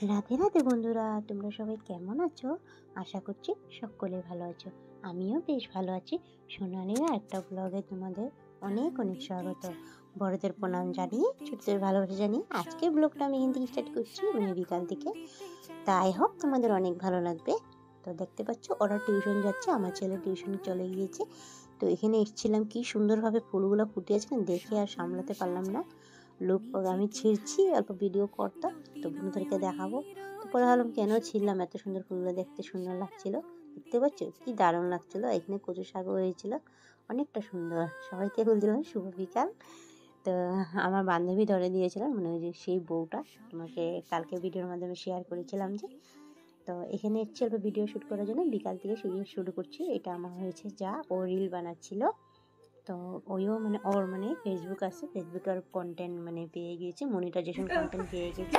রাধে রাধে বন্ধুরা, তোমরা সবাই কেমন আছো? আশা করছি সকলে ভালো আছো। আমিও বেশ ভালো আছি। সোনালির একটা ব্লগে তোমাদের অনেক অনেক স্বাগত। বড়দের প্রণাম জানিয়ে, ছোটদের ভালোবাসা জানিয়ে আজকে ব্লগটা আমি এখান থেকে স্টার্ট করছি, বিকাল থেকে। তাই হোক তোমাদের অনেক ভালো লাগবে। তো দেখতে পাচ্ছ ওরা টিউশন যাচ্ছে, আমার ছেলে টিউশন চলে গিয়েছে। তো এখানে এসেছিলাম, কি সুন্দরভাবে ফুলগুলো ফুটে আছে না, দেখে আর সামলাতে পারলাম না। লোক আমি ছিঁড়ছি, অল্প ভিডিও করতাম তো বন্ধুদেরকে দেখাবো। তো পরে ভাবলাম কেন ছিঁড়লাম, এত সুন্দর ফুলগুলো দেখতে সুন্দর লাগছিল। দেখতে পাচ্ছ কি দারুণ লাগছিল। এখানে কচু শাকও হয়েছিল, অনেকটা সুন্দর। সবাইকে বলছিলাম শুভ বিকাল। তো আমার বান্ধবী ধরে দিয়েছিলাম, মানে ওই যে সেই বউটা তোমাকে কালকে ভিডিওর মাধ্যমে শেয়ার করেছিলাম যে। তো এখানে এসেছি অল্প ভিডিও শ্যুট করার জন্য, বিকাল থেকে শুরু করছি। এটা আমার হয়েছে যা, ও রিল বানাচ্ছিল। তো ওইও মানে ওর মানে ফেসবুক আছে, ফেসবুকে ওর কন্টেন্ট মানে পেয়ে গিয়েছে, মনিটাইজেশন কন্টেন্ট পেয়ে গেছে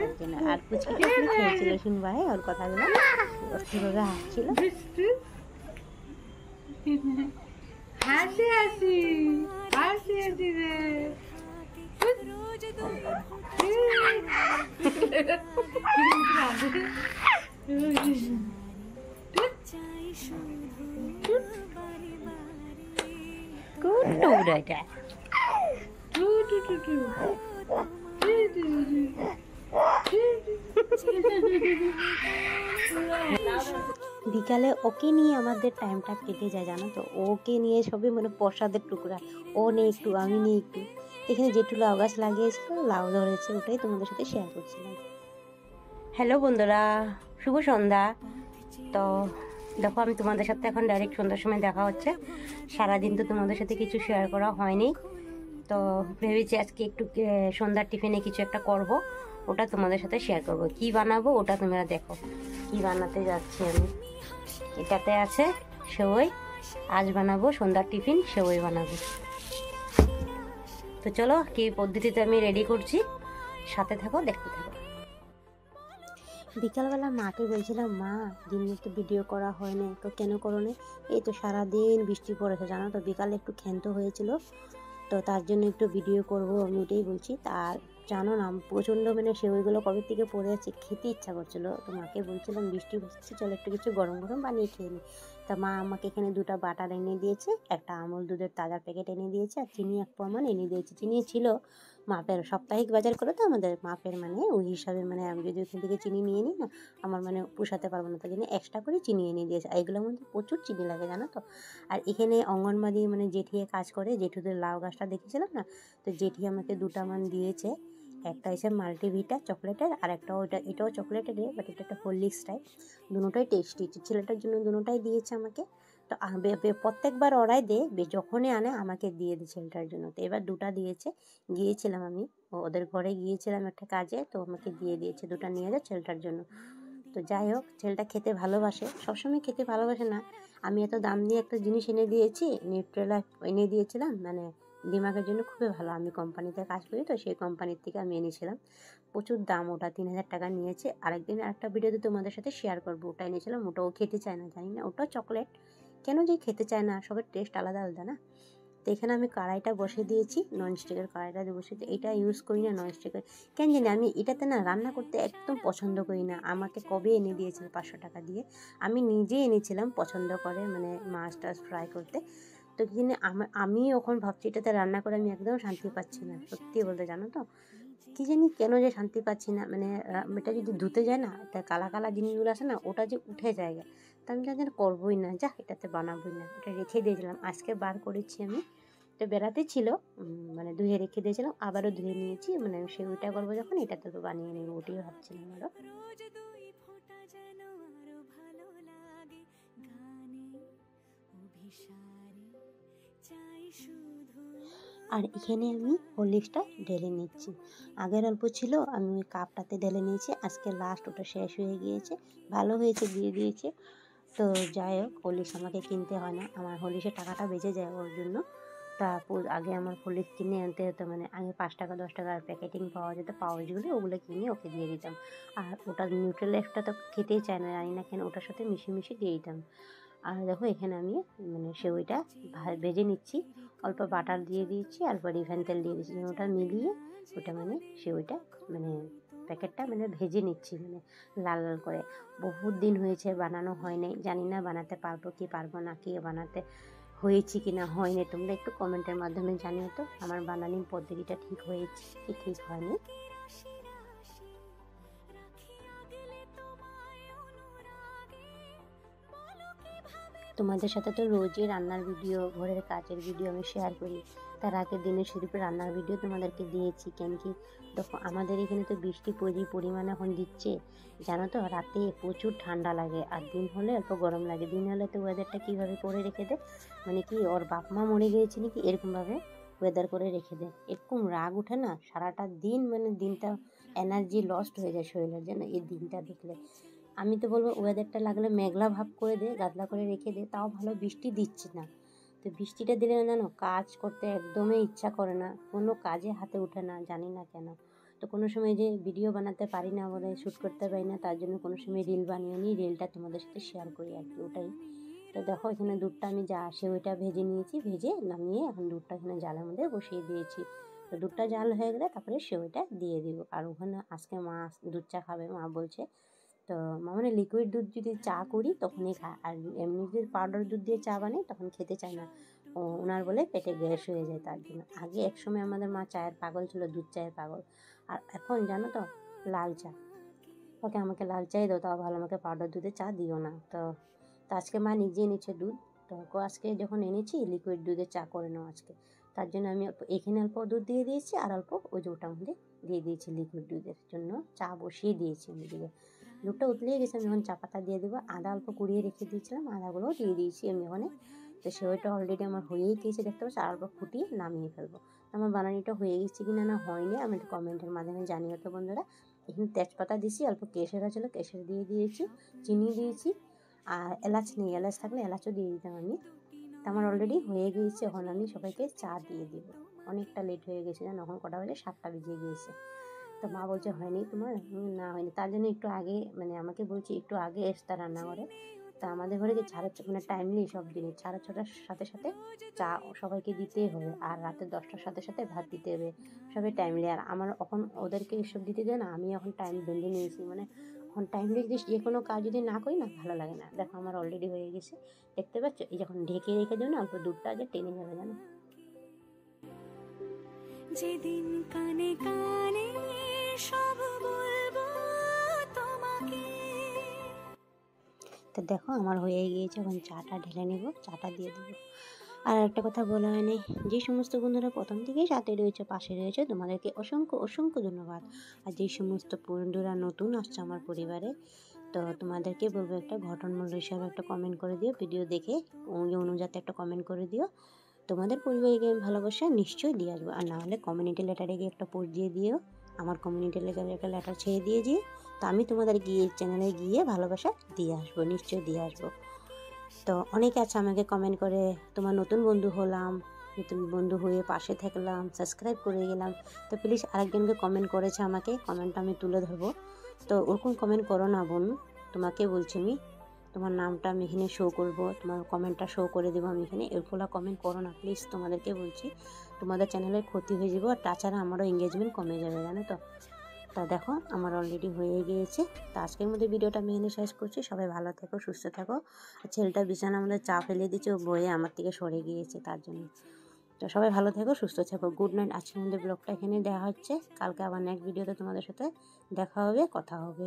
ওর জন্য। আর পুচকিটা ওখানে খেলছিল, শুনবা ওর কথাগুলো, অস্থিরভাবে হাসছিল। হাসি হাসি হাসি হাসি রে কুট্টু এটা বিকালে ওকে নিয়ে আমাদের টাইমটা কেটে যায়, জানো তো। ওকে নিয়ে সবই মানে প্রসাদের টুকরা, ও নেই একটু, আমি নেই একটু। এখানে যেটু লাউ গাছ লাগিয়েছিল, লাউ ধরেছে, ওটাই তোমাদের সাথে শেয়ার করছিলাম। হ্যালো বন্ধুরা, শুভ সন্ধ্যা। তো দেখো, আমি তোমাদের সাথে এখন ডাইরেক্ট সন্ধ্যার সময় দেখা হচ্ছে। সারাদিন তো তোমাদের সাথে কিছু শেয়ার করা হয়নি, তো ভেবেছি আজকে একটু সন্ধ্যার টিফিনে কিছু একটা করব, ওটা তোমাদের সাথে শেয়ার করব। কি বানাবো ওটা তোমরা দেখো। কি বানাতে যাচ্ছি আমি, এটাতে আছে সেওই। আজ বানাবো সন্ধ্যার টিফিন, সেওই বানাবো। তো চলো, কি পদ্ধতিতে আমি রেডি করছি, সাথে থাকো, দেখতে থাকো। বিকালবেলা মাকে বলছিলাম, মা দিনে একটু ভিডিও করা হয় না, তো কেন করো না? এই তো সারাদিন বৃষ্টি পড়েছে, জানো তো, বিকালে একটু ক্ষান্ত হয়েছিল, তো তার জন্য একটু ভিডিও করব আমি, ওটাই বলছি। তার জানো না, প্রচণ্ড মানে সেওইগুলো কবে থেকে পড়ে যাচ্ছে, খেতে ইচ্ছা করছিলো। তো মাকে বলছিলাম বৃষ্টি হচ্ছে, চলো একটু কিছু গরম গরম বানিয়ে খেয়ে নিই। তা মা আমাকে এখানে 2টা বাটার এনে দিয়েছে, একটা আমুল দুধের তাজা প্যাকেট এনে দিয়েছে, আর চিনি 1 পরিমাণ এনে দিয়েছে। চিনি ছিল মাপের, সাপ্তাহিক বাজার করে তো আমাদের মাপের, মানে ওই হিসাবে, মানে আমি যদি ওখান থেকে চিনি নিয়ে নিই না, আমার মানে পোষাতে পারবো না, তাই জন্য এক্সট্রা করে চিনি এনে দিয়েছে। আর এগুলোর মধ্যে প্রচুর চিনি লাগে, জানো তো। আর এখানে অঙ্গনবাড়ি মানে জেঠিয়ে কাজ করে, জেঠুদের লাউ গাছটা দেখেছিলাম না, তো জেঠি আমাকে 2টা মান দিয়েছে। একটা হচ্ছে মাল্টিভিটা চকলেটের, আর একটা ওইটা, এটাও চকলেটের, বাট এটা একটা হরলিক্স টাইপ। দুটোটাই টেস্টি, ছেলেটার জন্য দুটোটাই দিয়েছে আমাকে। তো প্রত্যেকবার ওরাই দেয়, যখনই আনে আমাকে দিয়ে দিই ছেলেটার জন্য। তো এবার 2টা দিয়েছে। গিয়েছিলাম আমি ওদের ঘরে, গিয়েছিলাম একটা কাজে, তো আমাকে দিয়ে দিয়েছে 2টা নিয়ে যা ছেলেটার জন্য। তো যাই হোক, ছেলেটা খেতে ভালোবাসে, সবসময় খেতে ভালোবাসে না। আমি এত দাম দিয়ে একটা জিনিস এনে দিয়েছি, নিউট্রেলা এনে দিয়েছিলাম, মানে দিমাগের জন্য খুবই ভালো। আমি কোম্পানিতে কাজ করি, তো সেই কোম্পানির থেকে আমি এনেছিলাম। প্রচুর দাম, ওটা 3000 টাকা নিয়েছে। আরেকদিন আরেকটা ভিডিওতে তোমাদের সাথে শেয়ার করবো, ওটা এনেছিলাম। ওটাও খেতে চায় না, জানি না, ওটাও চকলেট, কেন যে খেতে চায় না, সবার টেস্ট আলাদা আলাদা না। তো এখানে আমি কড়াইটা বসে দিয়েছি, ননস্টিকের কড়াইটা বসে, এটা ইউজ করি না ননস্টিকের, কেন জানি আমি এটাতে না রান্না করতে একদম পছন্দ করি না। আমাকে কবে এনে দিয়েছিল 500 টাকা দিয়ে, আমি নিজে এনেছিলাম পছন্দ করে, মানে মাছ টাছ ফ্রাই করতে। তো কি জানি আমি এখন ভাবছি এটাতে রান্না করে আমি একদম শান্তি পাচ্ছি না, সত্যি বলতে, জানো তো। কি জানি কেন যে শান্তি পাচ্ছি না, মানে এটা যদি ধুতে যায় না, এটা কালা কালা জিনিসগুলো আছে না, ওটা যে উঠে যায়, তা আমি যেন করবোই না, যা এটাতে বানাবোই না, এটা রেখে দিয়েছিলাম। আজকে বার করেছি আমি, তো বেড়াতে ছিল, মানে ধুয়ে রেখে দিয়েছিলাম, আবারও ধুয়ে নিয়েছি, মানে সেটা করবো যখন, এটাতে তো বানিয়ে নেবো, ওটাই ভাবছিলাম আরও। আর এখানে আমি হরলিক্সটা ঢেলে নিচ্ছি, আগের অল্প ছিল, আমি ওই কাপটাতে ঢেলে নিয়েছি, আজকে লাস্ট ওটা শেষ হয়ে গিয়েছে। ভালো হয়েছে, দিয়ে দিয়েছে। তো যাই হোক, হরলিক্স আমাকে কিনতে হয় না, আমার হরলিক্সের টাকাটা বেঁচে যায় ওর জন্য। তারপর আগে আমার হরলিক্স কিনে আনতে হতো, মানে আগে 5 টাকা 10 টাকার প্যাকেটিং পাওয়া যেত, পাউচগুলো, ওগুলো কিনে ওকে দিয়ে দিতাম। আর ওটা নিউট্রেলাইজটা তো খেতেই চায় না, জানি না কেন, ওটার সাথে মিশিয়ে দিয়ে দিতাম। আর দেখো এখানে আমি মানে সেওইটা ভেজে নিচ্ছি, অল্প বাটার দিয়ে দিয়েছি, অল্প রিফাইন তেল দিয়ে দিচ্ছি, ওটা মিলিয়ে ওটা মানে সেওইটা মানে প্যাকেটটা মানে ভেজে নিচ্ছি, মানে লাল লাল করে। বহুত দিন হয়েছে বানানো হয়নি, জানি না বানাতে পারবো কি পারবো না, কি বানাতে হয়েছে কি না হয়নি। তোমরা একটু কমেন্টের মাধ্যমে জানিও তো আমার বানানোর পদ্ধতিটা ঠিক হয়েছে কি ঠিক হয়নি। তোমাদের সাথে তো রোজই রান্নার ভিডিও, ঘরের কাজের ভিডিও আমি শেয়ার করি। তার আগের দিনে শুধু রান্নার ভিডিও তোমাদেরকে দিয়েছি। কেন কি দেখো আমাদের এখানে তো বৃষ্টি পরিমাণে এখন দিচ্ছে, জানো তো। রাতে প্রচুর ঠান্ডা লাগে আর দিন হলে অল্প গরম লাগে। দিন হলে তো ওয়েদারটা কীভাবে করে রেখে দেয়, মানে কি ওর বাপ মা মরে গিয়েছে নাকি এরকমভাবে ওয়েদার করে রেখে দেয়। এরকম রাগ উঠে না সারাটা দিন, মানে দিনটা এনার্জি লস্ট হয়ে যায় শরীরের, যেন এই দিনটা দেখলে। আমি তো বলবো ওয়েদারটা লাগলে মেঘলা ভাব করে দে, গাদলা করে রেখে দে, তাও ভালো। বৃষ্টি দিচ্ছে না, তো বৃষ্টিটা দিলে না জানো কাজ করতে একদমই ইচ্ছা করে না, কোনো কাজে হাতে ওঠে না, জানি না কেন। তো কোনো সময় যে ভিডিও বানাতে পারি না বলে, শ্যুট করতে পারি না, তার জন্য কোনো সময় রিল বানিয়ে নিই, রিলটা তোমাদের সাথে শেয়ার করি আর কি, ওটাই। তো দেখো এখানে দুধটা আমি সেওইটা ভেজে নিয়েছি, ভেজে নামিয়ে এখন দুধটা এখানে জালের মধ্যে বসিয়ে দিয়েছি। তো দুধটা জাল হয়ে গেলে তারপরে সেওইটা দিয়ে দিব। আর ওখানে আজকে মা দুধ চা খাবে, মা বলছে। তো মানে লিকুইড দুধ যদি চা করি তখনই খায়, আর এমনি যদি পাউডার দুধ দিয়ে চা বানাই তখন খেতে চায় না। ওনার বলে পেটে গ্যাস হয়ে যায়, তার জন্য। আগে একসময় আমাদের মা চায়ের পাগল ছিল, দুধ চায়ের পাগল। আর এখন জানো তো লাল চা। ওকে আমাকে লাল চাই দাও, তাও ভালো, আমাকে পাউডার দুধে চা দিও না। তো আজকে মা নিজেই নিচ্ছে দুধ। তো আজকে যখন এনেছি লিকুইড দুধে চা করে নাও আজকে, তার জন্য আমি এখানে অল্প দুধ দিয়ে দিয়েছি আর অল্প ওই যে ওটার মধ্যে দিয়ে দিয়েছি লিকুইড দুধের জন্য। চা বসিয়ে দিয়েছি আমি দিকে, দুধটা উতলিয়ে গেছে। আমি এখন চা পাতা দিয়ে দেবো, আদা অল্প কুড়িয়ে রেখে দিয়েছিলাম, আদাগুলোও দিয়ে দিয়েছি আমি ওখানে। তো সেওইটা অলরেডি আমার হয়েই গিয়েছে দেখতে পাচ্ছি, আর অল্প ফুটিয়ে নামিয়ে ফেলবো। আমার বানানিটা হয়ে গেছে কি না হয়নি আমি একটু কমেন্টের মাধ্যমে জানিও তো বন্ধুরা। এখানে তেজপাতা দিয়েছি, অল্প কেশর ছিল কেশর দিয়ে দিয়েছি, চিনি দিয়েছি, আর এলাচ নেই, এলাচ থাকলে এলাচও দিয়ে দিতাম আমি। তো আমার অলরেডি হয়ে গিয়েছে, এখন আমি সবাইকে চা দিয়ে দিব। অনেকটা লেট হয়ে গেছে জানো, এখন কটা বাজে 7টা বেজে গিয়েছে। তো মা বলছে হয়নি তোমার, না হয়নি। তার জন্য একটু আগে, মানে আমাকে বলছে একটু আগে এসতা রান্না করে। তা আমাদের ঘরে যে মানে টাইমলি সব জিনিস 6:30টার সাথে সাথে চা সবাইকে দিতেই হবে, আর রাতে 10টার সাথে সাথে ভাত দিতে হবে, সবাই টাইমলি। আর আমার এখন ওদেরকে এসব দিতে দেয় না, আমি এখন টাইম বেঁধে নিয়েছি, মানে এখন টাইমলি যদি যে কোনো কাজ যদি না করি না ভালো লাগে না। দেখো আমার অলরেডি হয়ে গেছে, দেখতে পাচ্ছ। এই যখন ঢেকে রেখে দেবো না অল্প দুধটা যে টেনে যাবে জানো। যেদিন কানে কানে সব বলবো তোমাকে। তো দেখো আমার হয়ে গিয়েছে, এখন চাটা ঢেলে নেব, চাটা দিয়ে দেবো। আর একটা কথা বলা হয়নি, যে সমস্ত বন্ধুরা প্রথম থেকেই সাথে রয়েছে, পাশে রয়েছে, তোমাদেরকে অসংখ্য অসংখ্য ধন্যবাদ। আর যে সমস্ত বন্ধুরা নতুন আসছে আমার পরিবারে, তো তোমাদেরকে বলবো একটা ঘটনামূলক হিসাবে একটা কমেন্ট করে দিও, ভিডিও দেখে ওই অনুযায়ী একটা কমেন্ট করে দিও। তোমাদের পরিবারকে আমি ভালোবাসা নিশ্চয়ই দিয়ে আসবো। আর না হলে কমিউনিটি লেটারে গিয়ে একটা পোস্ট দিয়ে দিও, আমার কমিউনিটি লেটারে একটা লেটার ছেড়ে দিয়ে দিও। তো আমি তোমাদের চ্যানেলে গিয়ে ভালোবাসা দিয়ে আসবো, নিশ্চয়ই দিয়ে আসবো। তো অনেকে আছে আমাকে কমেন্ট করে, তোমার নতুন বন্ধু হলাম, নতুন বন্ধু হয়ে পাশে থাকলাম, সাবস্ক্রাইব করে গেলাম। তো প্লিজ আরেকজনকে কমেন্ট করেছে, আমাকে কমেন্টটা আমি তুলে ধরবো। তো ওরকম কমেন্ট করো না বোন, তোমাকে বলছি আমি। তোমার নামটা আমি এখানে শো করব, তোমার কমেন্টটা শো করে দেবো আমি এখানে। এরগুলো কমেন্ট করো না প্লিজ, তোমাদেরকে বলছি। তোমাদের চ্যানেলের ক্ষতি হয়ে যাবে, আর তাছাড়া আমারও এঙ্গেজমেন্ট কমে যাবে জানো তো। তা দেখো আমার অলরেডি হয়ে গিয়েছে। তো আজকের মধ্যে ভিডিওটা আমি এখানে শেষ করছি। সবাই ভালো থাকো, সুস্থ থাকো। আর ছেলেটা বিছানা আমাদের চা ফেলে দিচ্ছে, ও বয়ে আমার থেকে সরে গিয়েছে, তার জন্য। তো সবাই ভালো থাকো, সুস্থ থাকো, গুড নাইট। আজকের মধ্যে ব্লগটা এখানে দেওয়া হচ্ছে, কালকে আবার নেক্সট ভিডিওতে তোমাদের সাথে দেখা হবে, কথা হবে।